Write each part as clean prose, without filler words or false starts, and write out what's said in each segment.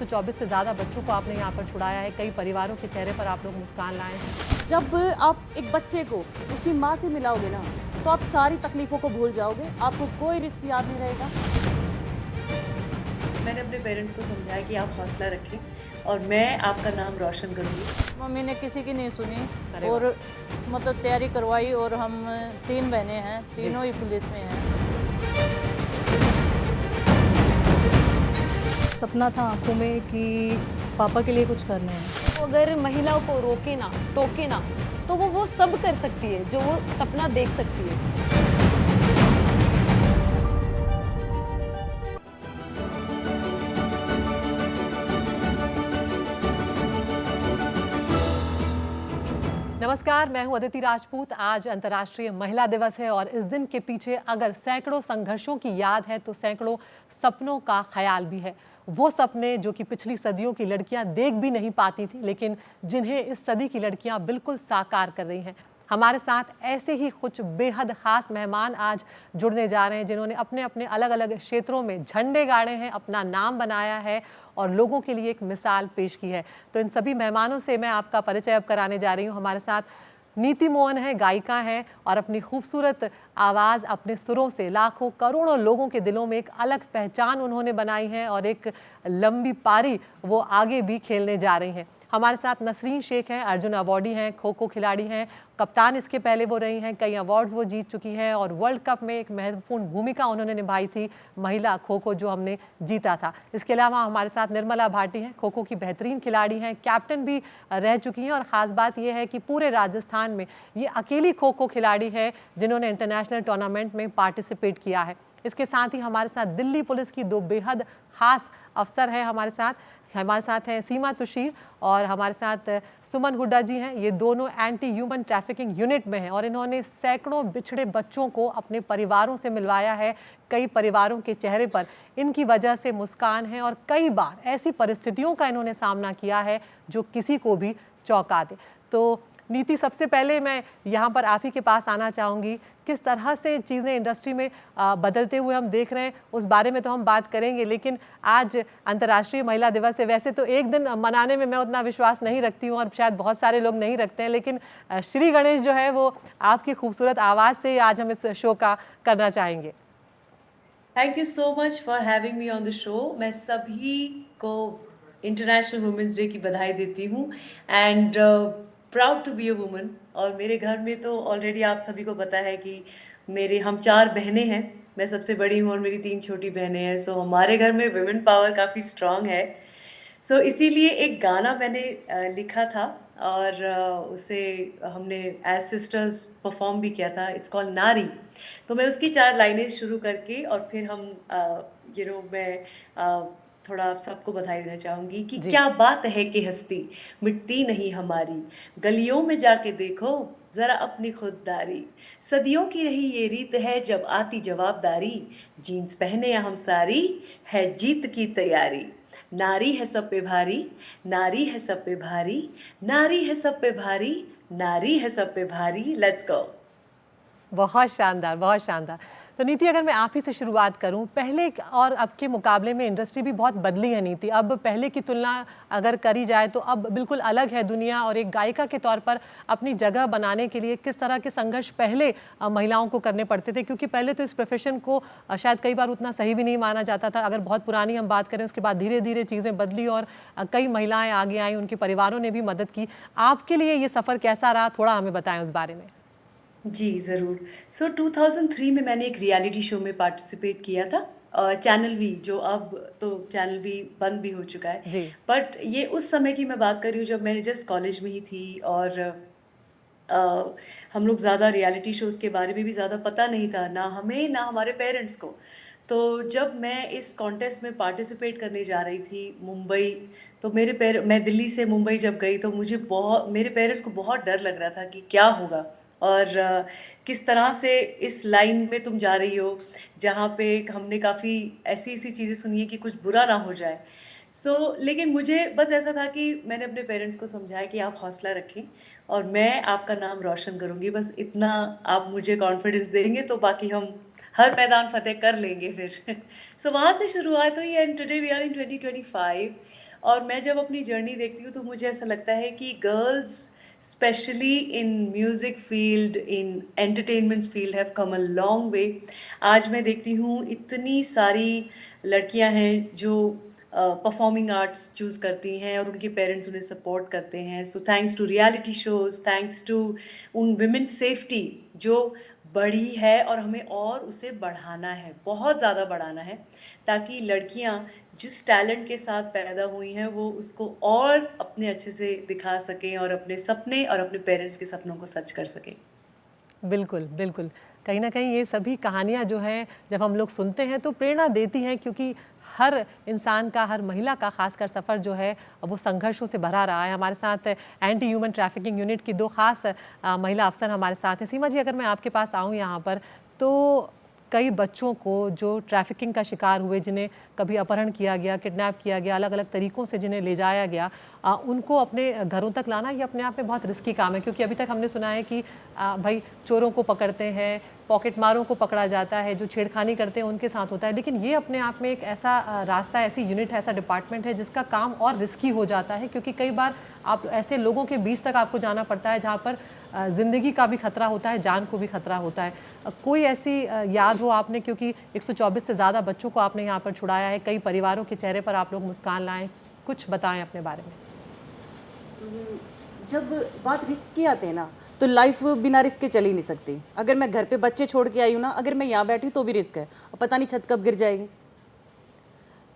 224 से ज़्यादा बच्चों को आपने यहाँ पर छुड़ाया है, कई परिवारों के चेहरे पर आप लोग मुस्कान लाए हैं। जब आप एक बच्चे को उसकी माँ से मिलाओगे ना, तो आप सारी तकलीफ़ों को भूल जाओगे, आपको कोई रिस्क याद नहीं रहेगा। मैंने अपने पेरेंट्स को समझाया कि आप हौसला रखें और मैं आपका नाम रोशन करूँगी। मम्मी ने किसी की नहीं सुनी अरे और मतलब तैयारी करवाई और हम 3 बहनें हैं, तीनों ही पुलिस में हैं। सपना था आंखों में कि पापा के लिए कुछ करना है। तो अगर महिलाओं को रोके ना, टोके ना, तो वो सब कर सकती है जो वो सपना देख सकती है। नमस्कार, मैं हूं अदिति राजपूत। आज अंतर्राष्ट्रीय महिला दिवस है और इस दिन के पीछे अगर सैकड़ों संघर्षों की याद है तो सैकड़ों सपनों का ख्याल भी है। वो सपने जो कि पिछली सदियों की लड़कियां देख भी नहीं पाती थी, लेकिन जिन्हें इस सदी की लड़कियां बिल्कुल साकार कर रही हैं। हमारे साथ ऐसे ही कुछ बेहद खास मेहमान आज जुड़ने जा रहे हैं, जिन्होंने अपने अपने अलग अलग क्षेत्रों में झंडे गाड़े हैं, अपना नाम बनाया है और लोगों के लिए एक मिसाल पेश की है। तो इन सभी मेहमानों से मैं आपका परिचय अब कराने जा रही हूँ। हमारे साथ नीति मोहन है, गायिका हैं और अपनी खूबसूरत आवाज़, अपने सुरों से लाखों करोड़ों लोगों के दिलों में एक अलग पहचान उन्होंने बनाई है और एक लंबी पारी वो आगे भी खेलने जा रही हैं। हमारे साथ नसरीन शेख हैं, अर्जुन अवार्डी हैं, खो खो खिलाड़ी हैं, कप्तान इसके पहले वो रही हैं, कई अवार्ड्स वो जीत चुकी हैं और वर्ल्ड कप में एक महत्वपूर्ण भूमिका उन्होंने निभाई थी, महिला खो खो जो हमने जीता था। इसके अलावा हमारे साथ निर्मला भाटी हैं, खो खो की बेहतरीन खिलाड़ी हैं, कैप्टन भी रह चुकी हैं और ख़ास बात यह है कि पूरे राजस्थान में ये अकेली खो खो खिलाड़ी है जिन्होंने इंटरनेशनल टूर्नामेंट में पार्टिसिपेट किया है। इसके साथ ही हमारे साथ दिल्ली पुलिस की दो बेहद ख़ास अफसर हैं हमारे साथ हैं सीमा तुशीर और हमारे साथ सुमन हुड्डा जी हैं। ये दोनों एंटी ह्यूमन ट्रैफिकिंग यूनिट में हैं और इन्होंने सैकड़ों बिछड़े बच्चों को अपने परिवारों से मिलवाया है। कई परिवारों के चेहरे पर इनकी वजह से मुस्कान है और कई बार ऐसी परिस्थितियों का इन्होंने सामना किया है जो किसी को भी चौंका दे। तो नीति, सबसे पहले मैं यहाँ पर आप ही के पास आना चाहूँगी। किस तरह से चीज़ें इंडस्ट्री में बदलते हुए हम देख रहे हैं, उस बारे में तो हम बात करेंगे, लेकिन आज अंतर्राष्ट्रीय महिला दिवस है। वैसे तो एक दिन मनाने में मैं उतना विश्वास नहीं रखती हूँ और शायद बहुत सारे लोग नहीं रखते हैं, लेकिन श्री गणेश जो है वो आपकी खूबसूरत आवाज़ से आज हम इस शो का करना चाहेंगे। Thank you so much for having me on the show. मैं सभी को इंटरनेशनल वुमेंस डे की बधाई देती हूँ and proud to be a woman. और मेरे घर में तो ऑलरेडी आप सभी को पता है कि हम 4 बहनें हैं, मैं सबसे बड़ी हूँ और मेरी 3 छोटी बहनें हैं। सो हमारे घर में वुमेन पावर काफ़ी स्ट्रांग है। सो इसीलिए एक गाना मैंने लिखा था और उसे हमने एज सिस्टर्स परफॉर्म भी किया था। इट्स कॉल्ड नारी। तो मैं उसकी 4 लाइनें शुरू करके और फिर हम मैं थोड़ा आप सबको बधाई देना चाहूँगी कि जी। क्या बात है कि हस्ती मिटती नहीं हमारी, गलियों में जाके देखो ज़रा अपनी खुददारी, सदियों की रही ये रीत है जब आती जवाबदारी, जीन्स पहने या हम सारी है जीत की तैयारी। नारी है सब पे भारी, नारी है सब पे भारी, नारी है सब पे भारी, नारी है सब पे भारी। Let's go. बहुत शानदार, बहुत शानदार। तो नीति, अगर मैं आप ही से शुरुआत करूं, पहले और अब के मुकाबले में इंडस्ट्री भी बहुत बदली है नीति। अब पहले की तुलना अगर करी जाए तो अब बिल्कुल अलग है दुनिया और एक गायिका के तौर पर अपनी जगह बनाने के लिए किस तरह के संघर्ष पहले महिलाओं को करने पड़ते थे, क्योंकि पहले तो इस प्रोफेशन को शायद कई बार उतना सही भी नहीं माना जाता था। अगर बहुत पुरानी हम बात करें, उसके बाद धीरे धीरे चीज़ें बदली और कई महिलाएँ आगे आईं, उनके परिवारों ने भी मदद की। आपके लिए ये सफ़र कैसा रहा, थोड़ा हमें बताएं उस बारे में। जी ज़रूर। सो 2003 में मैंने एक रियलिटी शो में पार्टिसिपेट किया था, चैनल वी, जो अब तो चैनल वी बंद भी हो चुका है। जी। बट ये उस समय की मैं बात कर रही हूँ जब मैंने जस्ट कॉलेज में ही थी और हम लोग ज़्यादा रियलिटी शोज़ के बारे में भी ज़्यादा पता नहीं था, ना हमें ना हमारे पेरेंट्स को। तो जब मैं इस कॉन्टेस्ट में पार्टिसिपेट करने जा रही थी मुंबई, तो मैं दिल्ली से मुंबई जब गई तो मेरे पेरेंट्स को बहुत डर लग रहा था कि क्या होगा और किस तरह से इस लाइन में तुम जा रही हो जहाँ पे हमने काफ़ी ऐसी चीज़ें सुनी है कि कुछ बुरा ना हो जाए। लेकिन मुझे बस ऐसा था कि मैंने अपने पेरेंट्स को समझाया कि आप हौसला रखें और मैं आपका नाम रोशन करूँगी, बस इतना आप मुझे कॉन्फिडेंस देंगे तो बाकी हम हर मैदान फतेह कर लेंगे फिर। वहाँ से शुरुआत हुई and today we are in 2025 और मैं जब अपनी जर्नी देखती हूँ तो मुझे ऐसा लगता है कि girls specially in music field, in entertainment field have come a long way. आज मैं देखती हूँ इतनी सारी लड़कियां हैं जो परफॉर्मिंग आर्ट्स चूज़ करती हैं और उनके पेरेंट्स उन्हें सपोर्ट करते हैं। So thanks to reality shows, thanks to उन विमेन सेफ्टी जो बढ़ी है और हमें और उसे बढ़ाना है, बहुत ज़्यादा बढ़ाना है, ताकि लड़कियां जिस टैलेंट के साथ पैदा हुई हैं वो उसको और अपने अच्छे से दिखा सकें और अपने सपने और अपने पेरेंट्स के सपनों को सच कर सकें। बिल्कुल, बिल्कुल। कहीं न कहीं ये सभी कहानियाँ जो हैं जब हम लोग सुनते हैं तो प्रेरणा देती हैं, क्योंकि हर इंसान का, हर महिला का ख़ासकर सफ़र जो है वो संघर्षों से भरा रहा है। हमारे साथ एंटी ह्यूमन ट्रैफिकिंग यूनिट की 2 ख़ास महिला अफ़सर हमारे साथ हैं। सीमा जी, अगर मैं आपके पास आऊँ यहाँ पर, तो कई बच्चों को जो ट्रैफिकिंग का शिकार हुए, जिन्हें कभी अपहरण किया गया, किडनैप किया गया, अलग-अलग तरीक़ों से जिन्हें ले जाया गया, उनको अपने घरों तक लाना ये अपने आप में बहुत रिस्की काम है। क्योंकि अभी तक हमने सुना है कि भाई चोरों को पकड़ते हैं, पॉकेट मारों को पकड़ा जाता है, जो छेड़खानी करते हैं उनके साथ होता है। लेकिन ये अपने आप में एक ऐसा रास्ता, ऐसी यूनिट है, ऐसा डिपार्टमेंट है जिसका काम और रिस्की हो जाता है, क्योंकि कई बार आप ऐसे लोगों के बीच तक आपको जाना पड़ता है जहाँ पर ज़िंदगी का भी खतरा होता है, जान को भी खतरा होता है। कोई ऐसी याद हो आपने, क्योंकि 124 से ज़्यादा बच्चों को आपने यहाँ पर छुड़ाया है, कई परिवारों के चेहरे पर आप लोग मुस्कान लाएं, कुछ बताएं अपने बारे में। जब बात रिस्क की आती है ना, तो लाइफ बिना रिस्क के चल ही नहीं सकती। अगर मैं घर पे बच्चे छोड़ के आई हूँ ना, अगर मैं यहाँ बैठी हूँ तो भी रिस्क है, और पता नहीं छत कब गिर जाएगी।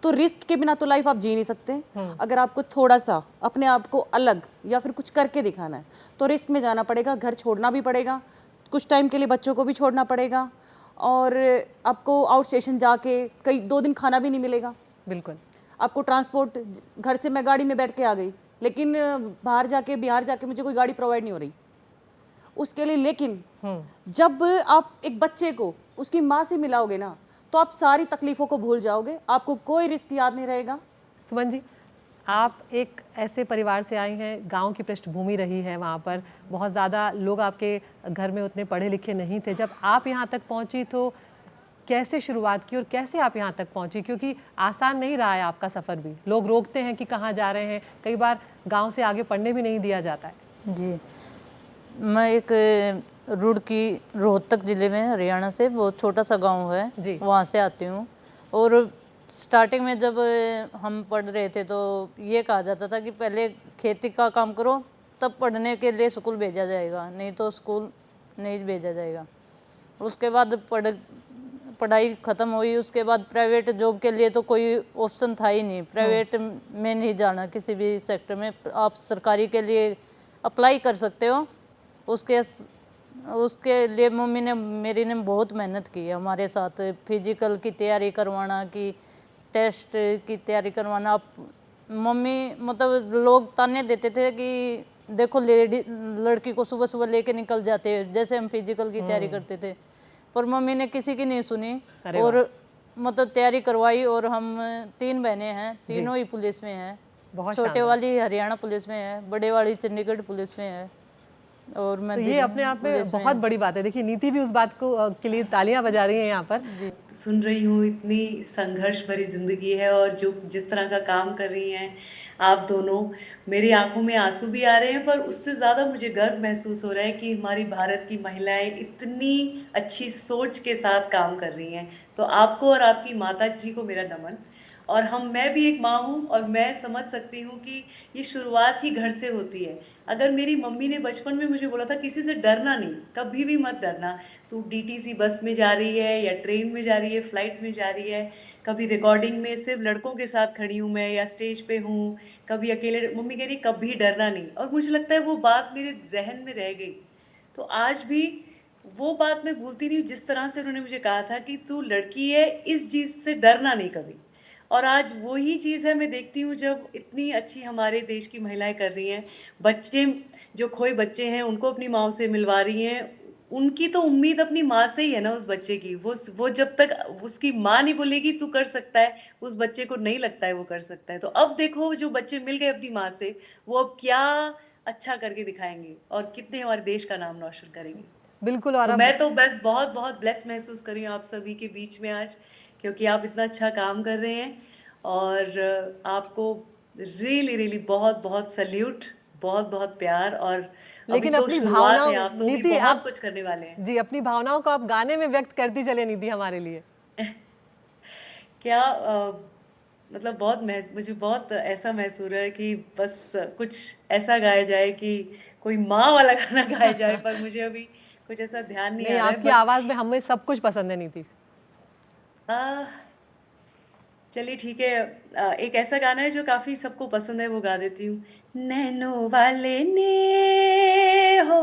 तो रिस्क के बिना तो लाइफ आप जी नहीं सकते। अगर आपको थोड़ा सा अपने आप को अलग या फिर कुछ करके दिखाना है तो रिस्क में जाना पड़ेगा। घर छोड़ना भी पड़ेगा, कुछ टाइम के लिए बच्चों को भी छोड़ना पड़ेगा, और आपको आउट स्टेशन जाके कई 2 दिन खाना भी नहीं मिलेगा। बिल्कुल। आपको ट्रांसपोर्ट, घर से मैं गाड़ी में बैठ के आ गई, लेकिन बाहर जाके, बिहार जाके मुझे कोई गाड़ी प्रोवाइड नहीं हो रही उसके लिए। लेकिन जब आप एक बच्चे को उसकी माँ से मिलाओगे ना, तो आप सारी तकलीफ़ों को भूल जाओगे, आपको कोई रिस्क याद नहीं रहेगा। सुमन जी, आप एक ऐसे परिवार से आई हैं, गांव की पृष्ठभूमि रही है, वहाँ पर बहुत ज़्यादा लोग आपके घर में उतने पढ़े लिखे नहीं थे। जब आप यहाँ तक पहुँची तो कैसे शुरुआत की और कैसे आप यहाँ तक पहुँची? क्योंकि आसान नहीं रहा है आपका सफ़र भी। लोग रोकते हैं कि कहाँ जा रहे हैं, कई बार गांव से आगे पढ़ने भी नहीं दिया जाता है। जी, मैं एक रुड़की, रोहतक ज़िले में, हरियाणा से, बहुत छोटा सा गांव है, वहाँ से आती हूँ। और स्टार्टिंग में जब हम पढ़ रहे थे तो ये कहा जाता था कि पहले खेती का काम करो, तब पढ़ने के लिए स्कूल भेजा जाएगा, नहीं तो स्कूल नहीं भेजा जाएगा। उसके बाद पढ़ाई ख़त्म हुई, उसके बाद प्राइवेट जॉब के लिए तो कोई ऑप्शन था ही नहीं। प्राइवेट में नहीं जाना, किसी भी सेक्टर में। आप सरकारी के लिए अप्लाई कर सकते हो। उसके लिए मम्मी ने, मेरी ने बहुत मेहनत की है हमारे साथ। फिजिकल की तैयारी करवाना, कि टेस्ट की तैयारी करवाना। मम्मी, मतलब लोग ताने देते थे कि देखो लड़की को सुबह सुबह लेके निकल जाते हैं, जैसे हम फिजिकल की तैयारी करते थे। पर मम्मी ने किसी की नहीं सुनी और मतलब तैयारी करवाई। और हम 3 बहनें हैं, तीनों ही पुलिस में हैं। छोटे वाली हरियाणा पुलिस में है, बड़े वाली चंडीगढ़ पुलिस में है, और मैं तो ये अपने आप में बहुत बड़ी बात है। देखिए, नीति भी उस बात को के लिए तालियां बजा रही है यहाँ पर। सुन रही हूँ, इतनी संघर्ष भरी जिंदगी है और जो जिस तरह का काम कर रही हैं आप दोनों, मेरी आंखों में आंसू भी आ रहे हैं। पर उससे ज़्यादा मुझे गर्व महसूस हो रहा है कि हमारी भारत की महिलाएं इतनी अच्छी सोच के साथ काम कर रही हैं। तो आपको और आपकी माता जी को मेरा नमन। और मैं भी एक माँ हूँ और मैं समझ सकती हूँ कि ये शुरुआत ही घर से होती है। अगर मेरी मम्मी ने बचपन में मुझे बोला था किसी से डरना नहीं, कभी भी मत डरना, तू डीटीसी बस में जा रही है या ट्रेन में जा रही है, फ्लाइट में जा रही है, कभी रिकॉर्डिंग में सिर्फ लड़कों के साथ खड़ी हूँ मैं या स्टेज पे हूँ, कभी अकेले, मम्मी कह रही कभी डरना नहीं। और मुझे लगता है वो बात मेरे जहन में रह गई। तो आज भी वो बात मैं भूलती नहीं हूँ, जिस तरह से उन्होंने मुझे कहा था कि तू लड़की है, इस चीज़ से डरना नहीं कभी। और आज वही चीज़ है, मैं देखती हूँ जब इतनी अच्छी हमारे देश की महिलाएं कर रही हैं। बच्चे, जो खोए बच्चे हैं, उनको अपनी माँ से मिलवा रही हैं। उनकी तो उम्मीद अपनी माँ से ही है ना, उस बच्चे की। वो जब तक उसकी माँ नहीं बोलेगी तू कर सकता है, उस बच्चे को नहीं लगता है वो कर सकता है। तो अब देखो, जो बच्चे मिल गए अपनी माँ से, वो अब क्या अच्छा करके दिखाएंगे और कितने हमारे देश का नाम रोशन करेंगे। बिल्कुल। और तो मैं तो बस बहुत बहुत ब्लेस महसूस कर रही हूँ आप सभी के बीच में आज, क्योंकि आप इतना अच्छा काम कर रहे हैं और आपको रियली रियली बहुत बहुत सल्यूट, बहुत बहुत प्यार। और अभी लेकिन तो अपनी शुरुआत है, भावनाओं आप तो अभी नीति बहुत आप कुछ करने वाले हैं। जी, अपनी भावनाओं को आप गाने में व्यक्त करती चले निधि हमारे लिए। क्या मतलब बहुत मुझे बहुत ऐसा महसूस हो रहा है कि बस कुछ ऐसा गाया जाए कि कोई माँ वाला गाना गाया जाए, पर मुझे अभी कुछ ऐसा ध्यान नहीं नहीं, आ रहा है। आपकी बट आवाज़ में हमें सब कुछ पसंद है निधि। चलिए ठीक है, एक ऐसा गाना है जो काफी सबको पसंद है, वो गा देती हूँ। नैनो वाले ने हो,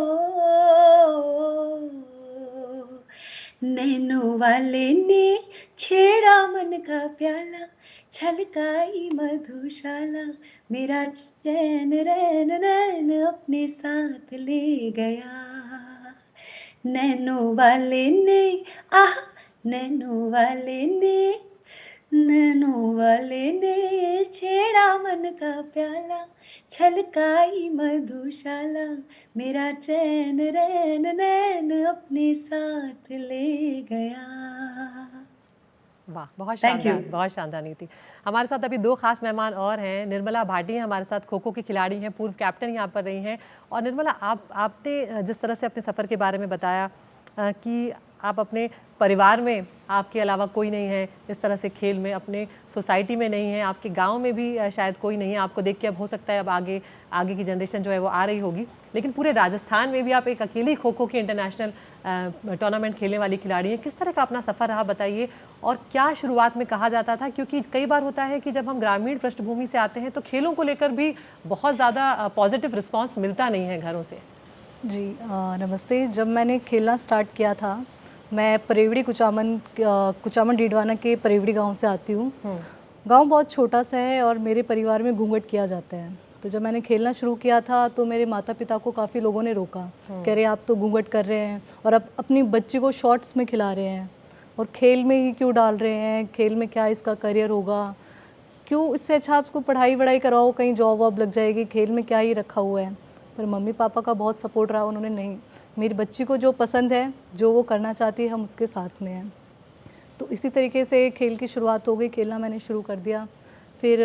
नैनो वाले ने छेड़ा मन का प्याला, छलकाई मधुशाला, मेरा चैन रैन रैन अपने साथ ले गया। नैनो वाले ने, आह, नैनो वाले ने, नैनो वाले ने छेड़ा मन का प्याला, छलकाई मधुशाला, मेरा चैन रैन नैन अपने साथ ले गया। वाह, बहुत थैंक यू। शानदार, बहुत शानदार निधि। हमारे साथ अभी 2 खास मेहमान और हैं। निर्मला भाटी हमारे साथ खो-खो की खिलाड़ी हैं, पूर्व कैप्टन यहाँ पर रही हैं। और निर्मला, आपने जिस तरह से अपने सफ़र के बारे में बताया कि आप अपने परिवार में आपके अलावा कोई नहीं है, इस तरह से खेल में, अपने सोसाइटी में नहीं है, आपके गांव में भी शायद कोई नहीं है। आपको देख के अब हो सकता है अब आगे की जनरेशन जो है वो आ रही होगी, लेकिन पूरे राजस्थान में भी आप एक अकेली खो-खो की इंटरनेशनल टूर्नामेंट खेलने वाली खिलाड़ी हैं। किस तरह का अपना सफ़र रहा बताइए, और क्या शुरुआत में कहा जाता था? क्योंकि कई बार होता है कि जब हम ग्रामीण पृष्ठभूमि से आते हैं तो खेलों को लेकर भी बहुत ज़्यादा पॉजिटिव रिस्पॉन्स मिलता नहीं है घरों से। जी नमस्ते। जब मैंने खेलना स्टार्ट किया था, मैं परेवड़ी कुचामन डीडवाना के परेवड़ी गांव से आती हूँ। गांव बहुत छोटा सा है और मेरे परिवार में घूंघट किया जाता है। तो जब मैंने खेलना शुरू किया था तो मेरे माता पिता को काफ़ी लोगों ने रोका, कह रहे आप तो घूंघट कर रहे हैं और अब अपनी बच्ची को शॉर्ट्स में खिला रहे हैं और खेल में ही क्यों डाल रहे हैं, खेल में क्या इसका करियर होगा, क्यों, इससे अच्छा आप उसको पढ़ाई वढ़ाई करवाओ, कहीं जॉब वॉब लग जाएगी, खेल में क्या ही रखा हुआ है। पर मम्मी पापा का बहुत सपोर्ट रहा, उन्होंने नहीं, मेरी बच्ची को जो पसंद है, जो वो करना चाहती है, हम उसके साथ में हैं। तो इसी तरीके से खेल की शुरुआत हो गई, खेलना मैंने शुरू कर दिया। फिर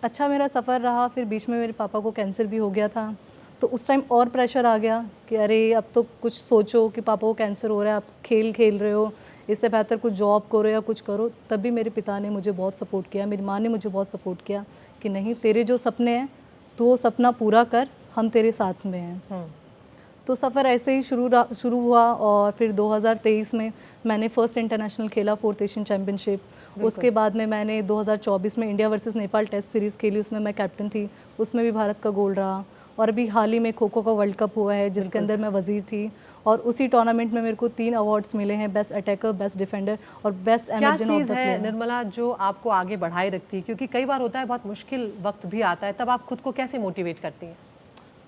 अच्छा मेरा सफ़र रहा। फिर बीच में मेरे पापा को कैंसर भी हो गया था, तो उस टाइम और प्रेशर आ गया कि अरे अब तो कुछ सोचो कि पापा को कैंसर हो रहा है, आप खेल रहे हो, इससे बेहतर कुछ जॉब करो या कुछ करो। तब भी मेरे पिता ने मुझे बहुत सपोर्ट किया, मेरी माँ ने मुझे बहुत सपोर्ट किया कि नहीं, तेरे जो सपने हैं तो वो सपना पूरा कर, हम तेरे साथ में हैं। तो सफ़र ऐसे ही शुरू हुआ और फिर 2023 में मैंने फर्स्ट इंटरनेशनल खेला, 4th एशियन चैम्पियनशिप। उसके बाद में मैंने 2024 में India versus Nepal test series खेली, उसमें मैं कैप्टन थी, उसमें भी भारत का गोल्ड रहा। और अभी हाल ही में खो खो का वर्ल्ड कप हुआ है जिसके अंदर मैं वजीर थी, और उसी टूर्नामेंट में मेरे को 3 अवार्ड्स मिले हैं, बेस्ट अटैकर, बेस्ट डिफेंडर और बेस्ट एमर्जेंट ऑफ द क्या चीज़ है प्लेयर। निर्मला जो आपको आगे बढ़ाए रखती है? क्योंकि कई बार होता है बहुत मुश्किल वक्त भी आता है, तब आप खुद को कैसे मोटिवेट करती हैं?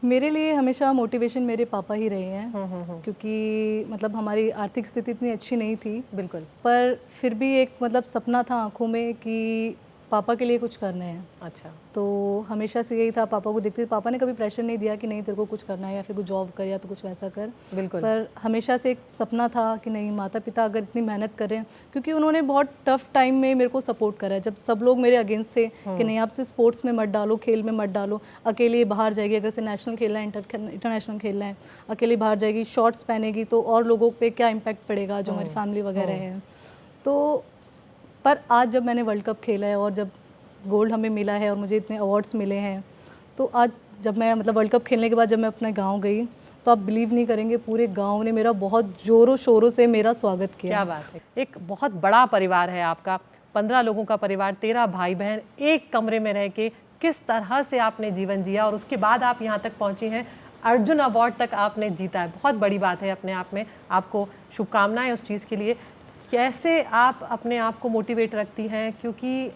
मेरे लिए हमेशा मोटिवेशन मेरे पापा ही रहे हैं, क्योंकि मतलब हमारी आर्थिक स्थिति इतनी अच्छी नहीं थी, बिल्कुल, पर फिर भी एक मतलब सपना था आंखों में कि पापा के लिए कुछ करना है। अच्छा, तो हमेशा से यही था, पापा को देखते थे। पापा ने कभी प्रेशर नहीं दिया कि नहीं तेरे को कुछ करना है या फिर कुछ जॉब कर या तो कुछ वैसा कर, बिल्कुल। पर हमेशा से एक सपना था कि नहीं, माता पिता अगर इतनी मेहनत कर रहे हैं, क्योंकि उन्होंने बहुत टफ टाइम में मेरे को सपोर्ट करा है, जब सब लोग मेरे अगेंस्ट थे कि नहीं आप सिर्फ स्पोर्ट्स में मत डालो, खेल में मत डालो, अकेले बाहर जाएगी, अगर से नेशनल खेलना है, इंटरनेशनल खेलना है, अकेले बाहर जाएगी, शॉर्ट्स पहनेगी तो और लोगों पे क्या इम्पैक्ट पड़ेगा, जो हमारी फैमिली वगैरह है। तो पर आज जब मैंने वर्ल्ड कप खेला है और जब गोल्ड हमें मिला है और मुझे इतने अवार्ड्स मिले हैं, तो आज जब मैं मतलब वर्ल्ड कप खेलने के बाद जब मैं अपने गांव गई तो आप बिलीव नहीं करेंगे, पूरे गांव ने मेरा बहुत ज़ोरों शोरों से मेरा स्वागत किया। क्या बात है। एक बहुत बड़ा परिवार है आपका, 15 लोगों का परिवार, 13 भाई बहन, एक कमरे में रह के किस तरह से आपने जीवन जिया और उसके बाद आप यहाँ तक पहुँची हैं, अर्जुन अवार्ड तक आपने जीता है, बहुत बड़ी बात है अपने आप में। आपको शुभकामनाएं उस चीज़ के लिए। कैसे आप अपने आप को मोटिवेट रखती हैं? क्योंकि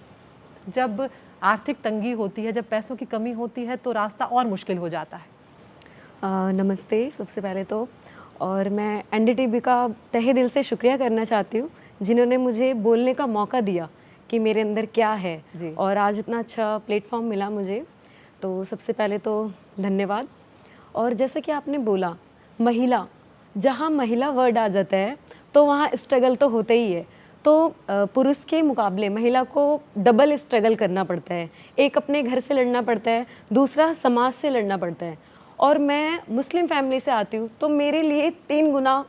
जब आर्थिक तंगी होती है, जब पैसों की कमी होती है तो रास्ता और मुश्किल हो जाता है। नमस्ते सबसे पहले तो, और मैं एनडीटीवी का तहे दिल से शुक्रिया करना चाहती हूँ जिन्होंने मुझे बोलने का मौका दिया कि मेरे अंदर क्या है, और आज इतना अच्छा प्लेटफॉर्म मिला मुझे, तो सबसे पहले तो धन्यवाद। और जैसे कि आपने बोला, महिला, जहाँ महिला वर्ड आ जाता है तो वहाँ स्ट्रगल तो होता ही है। तो पुरुष के मुकाबले महिला को डबल स्ट्रगल करना पड़ता है। एक अपने घर से लड़ना पड़ता है, दूसरा समाज से लड़ना पड़ता है। और मैं मुस्लिम फैमिली से आती हूँ, तो मेरे लिए 3 गुना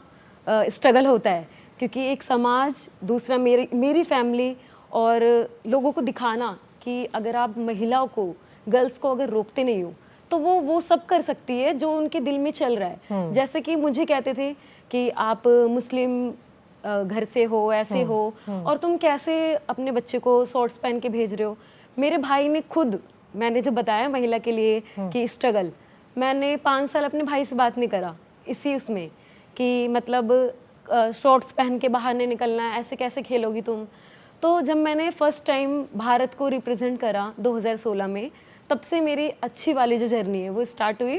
स्ट्रगल होता है, क्योंकि एक समाज, दूसरा मेरी फैमिली, और लोगों को दिखाना कि अगर आप महिलाओं को, गर्ल्स को अगर रोकते नहीं हो तो वो सब कर सकती है जो उनके दिल में चल रहा है। जैसे कि मुझे कहते थे कि आप मुस्लिम घर से हो, ऐसे हो, और तुम कैसे अपने बच्चे को शॉर्ट्स पहन के भेज रहे हो। मेरे भाई ने खुद, मैंने जब बताया महिला के लिए कि स्ट्रगल, मैंने 5 साल अपने भाई से बात नहीं करा इसी उसमें कि मतलब शॉर्ट्स पहन के बाहर नहीं निकलना, ऐसे कैसे खेलोगी तुम। तो जब मैंने फर्स्ट टाइम भारत को रिप्रेजेंट करा 2016 में, तब से मेरी अच्छी वाली जो जर्नी है वो स्टार्ट हुई।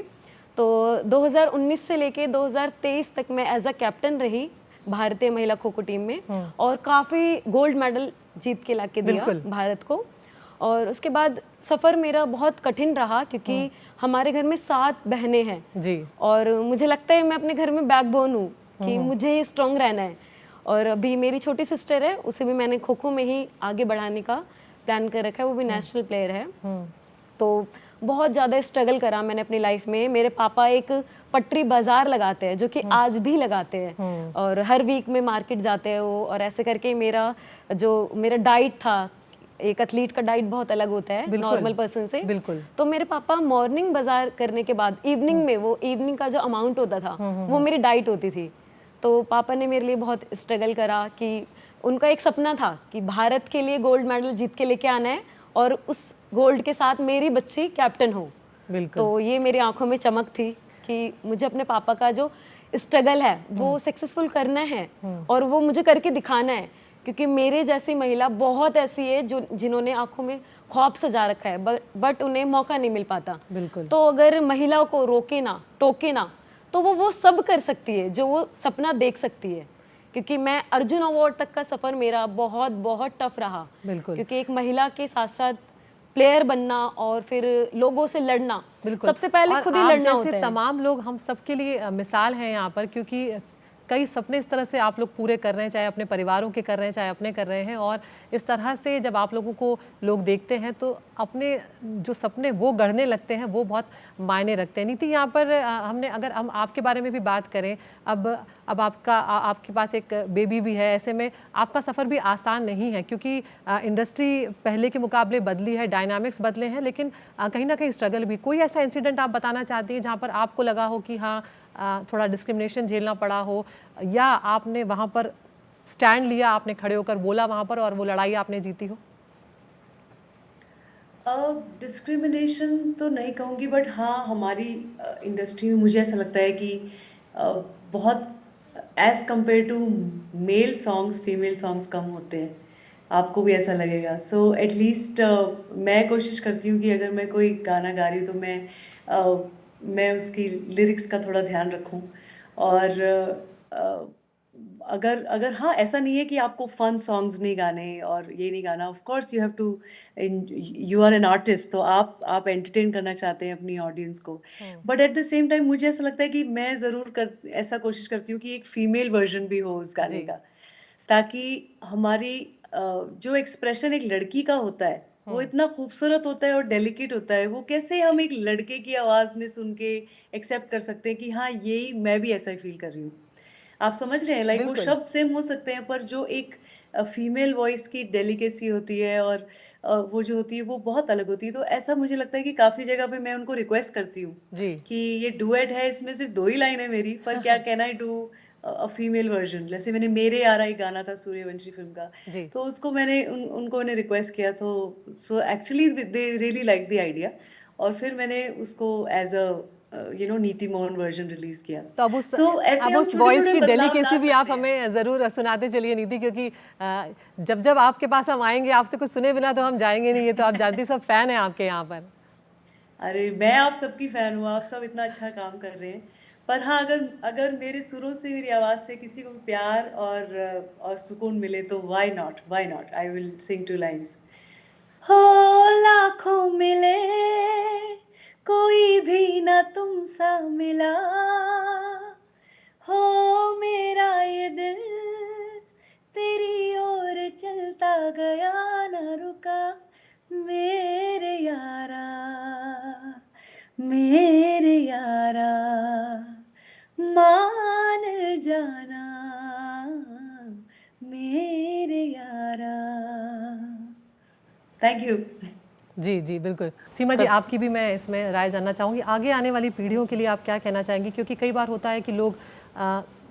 तो 2019 से लेके 2023 तक मैं एज अ कैप्टन रही भारतीय महिला खो खो टीम में, और काफ़ी गोल्ड मेडल जीत के लाके दिया भारत को। और उसके बाद सफ़र मेरा बहुत कठिन रहा, क्योंकि हमारे घर में 7 बहनें हैं जी, और मुझे लगता है मैं अपने घर में बैकबोन हूँ कि मुझे स्ट्रॉन्ग रहना है। और अभी मेरी छोटी सिस्टर है, उसे भी मैंने खो खो में ही आगे बढ़ाने का प्लान कर रखा है, वो भी नेशनल प्लेयर है। तो बहुत ज़्यादा स्ट्रगल करा मैंने अपनी लाइफ में। मेरे पापा एक पटरी बाजार लगाते हैं, जो कि आज भी लगाते हैं, और हर वीक में मार्केट जाते हैं वो, और ऐसे करके मेरा डाइट था, एक एथलीट का डाइट बहुत अलग होता है नॉर्मल पर्सन से। बिल्कुल। तो मेरे पापा मॉर्निंग बाजार करने के बाद इवनिंग में, वो इवनिंग का जो अमाउंट होता था वो मेरी डाइट होती थी। तो पापा ने मेरे लिए बहुत स्ट्रगल करा कि उनका एक सपना था कि भारत के लिए गोल्ड मेडल जीत के लेके आना है, और उस गोल्ड के साथ मेरी बच्ची कैप्टन हो। बिल्कुल। तो ये मेरी आंखों में चमक थी कि मुझे अपने पापा का जो स्ट्रगल है वो सक्सेसफुल करना है, और वो मुझे करके दिखाना है, क्योंकि मेरे जैसी महिला बहुत ऐसी है जो जिन्होंने आंखों में ख्वाब सजा रखा है, बट उन्हें मौका नहीं मिल पाता। बिल्कुल। तो अगर महिलाओं को रोके ना, टोके ना, तो वो सब कर सकती है जो वो सपना देख सकती है। क्योंकि मैं अर्जुन अवार्ड तक का सफ़र मेरा बहुत बहुत टफ रहा। बिल्कुल। क्योंकि एक महिला के साथ साथ प्लेयर बनना और फिर लोगों से लड़ना, सबसे पहले खुद ही लड़ना होता है। तमाम लोग हम सबके लिए मिसाल हैं यहाँ पर, क्योंकि कई सपने इस तरह से आप लोग पूरे कर रहे हैं, चाहे अपने परिवारों के कर रहे हैं, चाहे अपने कर रहे हैं, और इस तरह से जब आप लोगों को लोग देखते हैं तो अपने जो सपने वो गढ़ने लगते हैं, वो बहुत मायने रखते हैं। नीति, यहाँ पर अगर हम आपके बारे में भी बात करें, अब आपके पास एक बेबी भी है, ऐसे में आपका सफ़र भी आसान नहीं है, क्योंकि इंडस्ट्री पहले के मुकाबले बदली है, डायनामिक्स बदले हैं, लेकिन कहीं ना कहीं स्ट्रगल भी। कोई ऐसा इंसिडेंट आप बताना चाहती हैं जहाँ पर आपको लगा हो कि हाँ थोड़ा डिस्क्रिमिनेशन झेलना पड़ा हो, या आपने वहाँ पर स्टैंड लिया, आपने खड़े होकर बोला वहाँ पर और वो लड़ाई आपने जीती हो? डिस्क्रिमिनेशन तो नहीं कहूँगी, बट हाँ हमारी इंडस्ट्री में मुझे ऐसा लगता है कि बहुत as compared to male songs female songs कम होते हैं। आपको भी ऐसा लगेगा। सो एटलीस्ट मैं कोशिश करती हूँ कि अगर मैं कोई गाना गा रही हूँ तो मैं उसकी लिरिक्स का थोड़ा ध्यान रखूँ। और अगर हाँ, ऐसा नहीं है कि आपको फन सॉन्ग्स नहीं गाने और ये नहीं गाना। Of course you have to, you are an artist, तो आप एंटरटेन करना चाहते हैं अपनी ऑडियंस को। But at the same time मुझे ऐसा लगता है कि मैं ज़रूर ऐसा कोशिश करती हूँ कि एक फीमेल वर्जन भी हो उस गाने का, ताकि हमारी जो एक्सप्रेशन एक लड़की का होता है वो इतना खूबसूरत होता है और डेलिकेट होता है। वो कैसे हम एक लड़के की आवाज़ में सुन के एक्सेप्ट कर सकते हैं कि हाँ, यही मैं भी ऐसा ही फील कर रही हूँ। आप समझ रहे हैं? लाइक वो शब्द सेम हो सकते हैं, पर जो एक फीमेल वॉइस की डेलिकेसी होती है और वो जो होती है वो बहुत अलग होती है। तो ऐसा मुझे लगता है कि काफ़ी जगह पे मैं उनको रिक्वेस्ट करती हूँ कि ये डुएट है, इसमें सिर्फ 2 ही लाइन है मेरी, पर क्या can I do a female version. जैसे मैंने मेरे यारा एक गाना था सूर्यवंशी फिल्म का, तो उसको मैंने उनको रिक्वेस्ट किया। तो so actually they really like the idea, और फिर मैंने उसको एज अ नीति मोहन वर्जन रिलीज किया। तो अब उस वॉइस की डेलिकेसी भी आप हमें ज़रूर सुनाते चलिए नीति, क्योंकि जब आपके पास हम आएंगे, आपसे कुछ सुने बिना तो हम जाएंगे नहीं। ये तो आप जानती, सब फैन हैं आपके यहाँ पर। अरे मैं आप सबकी फ़ैन हूँ, आप सब इतना अच्छा काम कर रहे हैं। पर हाँ, अगर मेरे सुरों से, मेरी आवाज़ से किसी को प्यार और सुकून मिले तो why not, I will sing 2 lines. हो लाखों मिले कोई भी ना तुम सा मिला, हो मेरा ये दिल तेरी ओर गया न रुका मेरे यारा, मेरे यारा, मान जाना मेरे यारा। Thank you. जी जी बिल्कुल। सीमा जी, आपकी भी मैं इसमें राय जानना चाहूँगी। आगे आने वाली पीढ़ियों के लिए आप क्या कहना चाहेंगी? क्योंकि कई बार होता है कि लोग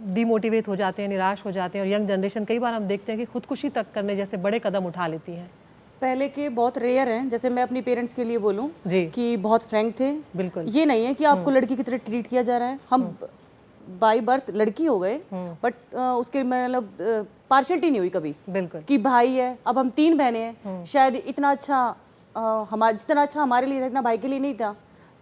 डिमोटिवेट हो जाते हैं, निराश हो जाते हैं, और यंग जनरेशन कई बार हम देखते हैं कि खुदकुशी तक करने जैसे बड़े कदम उठा लेती है। पहले के बहुत रेयर हैं, जैसे मैं अपनी पेरेंट्स के लिए बोलूं कि बहुत फ्रैंक थे। बिल्कुल, ये नहीं है कि आपको लड़की की तरह ट्रीट किया जा रहा है। हम बाय बर्थ लड़की हो गए, बट उसके मतलब पार्शलिटी नहीं हुई कभी। बिल्कुल, कि भाई है, अब हम 3 बहनें हैं, शायद इतना अच्छा हमारा जितना अच्छा हमारे लिए था इतना भाई के लिए नहीं था।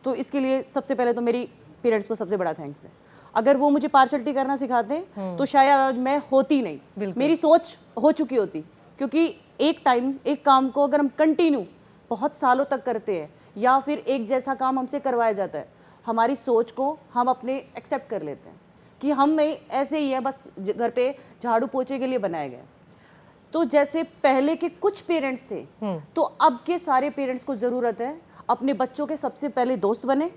तो इसके लिए सबसे पहले तो मेरी पेरेंट्स को सबसे बड़ा थैंक्स है। अगर वो मुझे पार्शलिटी करना सिखाते तो शायद आज मैं होती नहीं, मेरी सोच हो चुकी होती। क्योंकि एक टाइम एक काम को अगर हम कंटिन्यू बहुत सालों तक करते हैं या फिर एक जैसा काम हमसे करवाया जाता है, हमारी सोच को हम अपने एक्सेप्ट कर लेते हैं कि हम ऐसे ही है, बस घर पे झाड़ू पोछे के लिए बनाए गए। तो जैसे पहले के कुछ पेरेंट्स थे, तो अब के सारे पेरेंट्स को ज़रूरत है अपने बच्चों के सबसे पहले दोस्त बने,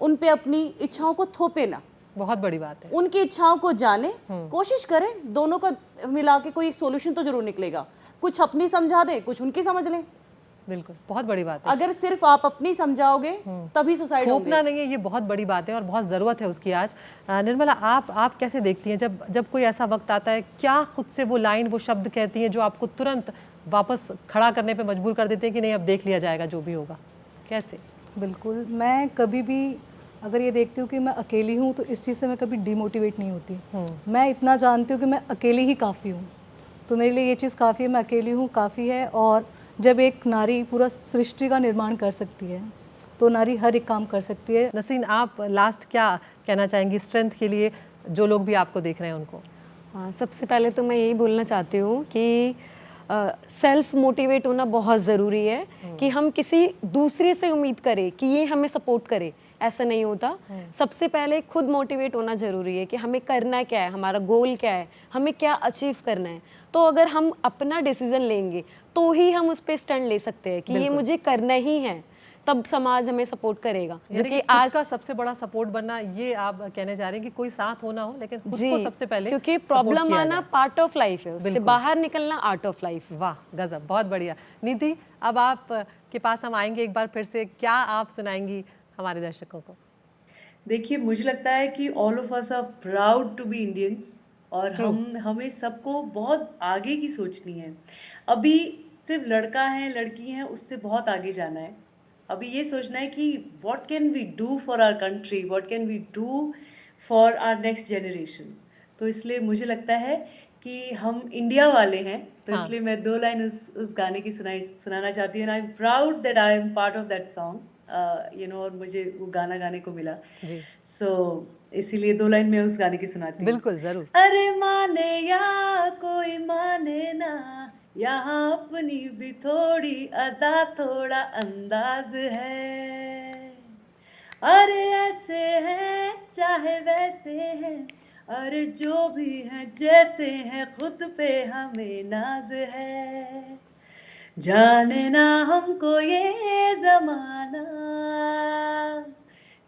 उन पे अपनी इच्छाओं को थोपे ना। बहुत बड़ी बात है। उनकी इच्छाओं को जाने, कोशिश करें, दोनों को मिला के कोई एक सोल्यूशन तो जरूर निकलेगा। कुछ अपनी समझा दें, कुछ उनकी समझ लें। बिल्कुल, बहुत बड़ी बात है। अगर सिर्फ आप अपनी समझाओगे तभी सोसाइटी थोपना नहीं है, ये बहुत बड़ी बात है और बहुत ज़रूरत है उसकी आज। निर्मला, आप कैसे देखती हैं जब कोई ऐसा वक्त आता है, क्या खुद से वो लाइन, वो शब्द कहती हैं जो आपको तुरंत वापस खड़ा करने पे मजबूर कर देते हैं कि नहीं, अब देख लिया जाएगा जो भी होगा? कैसे? बिल्कुल, मैं कभी भी अगर ये देखती हूँ कि मैं अकेली हूँ तो इस चीज़ से मैं कभी डिमोटिवेट नहीं होती। मैं इतना जानती हूँ कि मैं अकेली ही काफ़ी हूँ, तो मेरे लिए ये चीज़ काफ़ी है, मैं अकेली हूँ काफ़ी है। और जब एक नारी पूरा सृष्टि का निर्माण कर सकती है तो नारी हर एक काम कर सकती है। नसरीन, आप लास्ट क्या कहना चाहेंगी स्ट्रेंथ के लिए, जो लोग भी आपको देख रहे हैं उनको? हाँ, सबसे पहले तो मैं यही बोलना चाहती हूँ कि सेल्फ मोटिवेट होना बहुत ज़रूरी है। कि हम किसी दूसरे से उम्मीद करें कि ये हमें सपोर्ट करे, ऐसा नहीं होता। सबसे पहले खुद मोटिवेट होना ज़रूरी है कि हमें करना क्या है, हमारा गोल क्या है, हमें क्या अचीव करना है। तो अगर हम अपना डिसीजन लेंगे तो ही हम उस पर स्टैंड ले सकते हैं कि ये मुझे करना ही है, तब समाज हमें सपोर्ट करेगा। जो कि आज का सबसे बड़ा सपोर्ट बनना, ये आप कहने जा रहे हैं कि कोई साथ होना हो लेकिन खुद को सबसे पहले, क्योंकि प्रॉब्लम आना पार्ट ऑफ लाइफ है, उससे बाहर निकलना आर्ट ऑफ लाइफ। वाह, गजब, बहुत बढ़िया। नीति, अब आप के पास हम आएंगे एक बार फिर से, क्या आप सुनाएंगी हमारे दर्शकों को? देखिए, मुझे लगता है कि all of us are proud to be Indians, और हमें सबको बहुत आगे की सोचनी है। अभी सिर्फ लड़का है लड़की है उससे बहुत आगे जाना है। अभी ये सोचना है कि what can we do for our country, what can we do for our next generation. तो इसलिए मुझे लगता है कि हम इंडिया वाले हैं, तो इसलिए मैं 2 लाइन उस गाने की सुनाना चाहती हूँ। I am proud that I am part of that song, और मुझे वो गाना गाने को मिला। सो इसीलिए 2 लाइन में उस गाने की सुनाती हूँ। बिल्कुल, जरूर। अरे माने या कोई माने ना, यहाँ अपनी भी थोड़ी अदा थोड़ा अंदाज है। अरे ऐसे हैं चाहे वैसे हैं, अरे जो भी हैं जैसे हैं, खुद पे हमें नाज है। जाने ना हमको ये जमाना,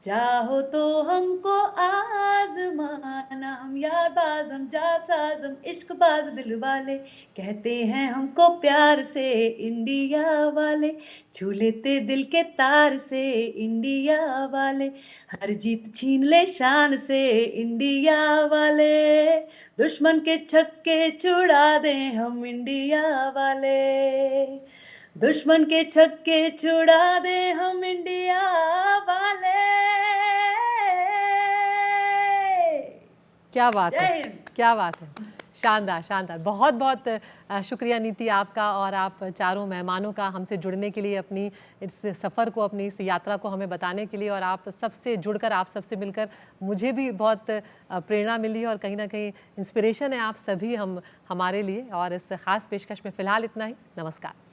चाहो तो हमको आजमाना। हम यार बाज, हम जासाज, हम इश्क बाज दिल वाले, कहते हैं हमको प्यार से इंडिया वाले, छू लेते दिल के तार से इंडिया वाले, हर जीत छीन ले शान से इंडिया वाले, दुश्मन के छक्के छुड़ा दें हम इंडिया वाले, दुश्मन के छक्के छुड़ा दे हम इंडिया वाले। क्या बात है, क्या बात है, शानदार शानदार। बहुत बहुत शुक्रिया नीति आपका और आप चारों मेहमानों का हमसे जुड़ने के लिए, अपनी इस सफ़र को, अपनी इस यात्रा को हमें बताने के लिए, और आप सबसे जुड़कर, आप सबसे मिलकर मुझे भी बहुत प्रेरणा मिली और कहीं ना कहीं इंस्पिरेशन है आप सभी हमारे लिए। और इस ख़ास पेशकश में फ़िलहाल इतना ही। नमस्कार।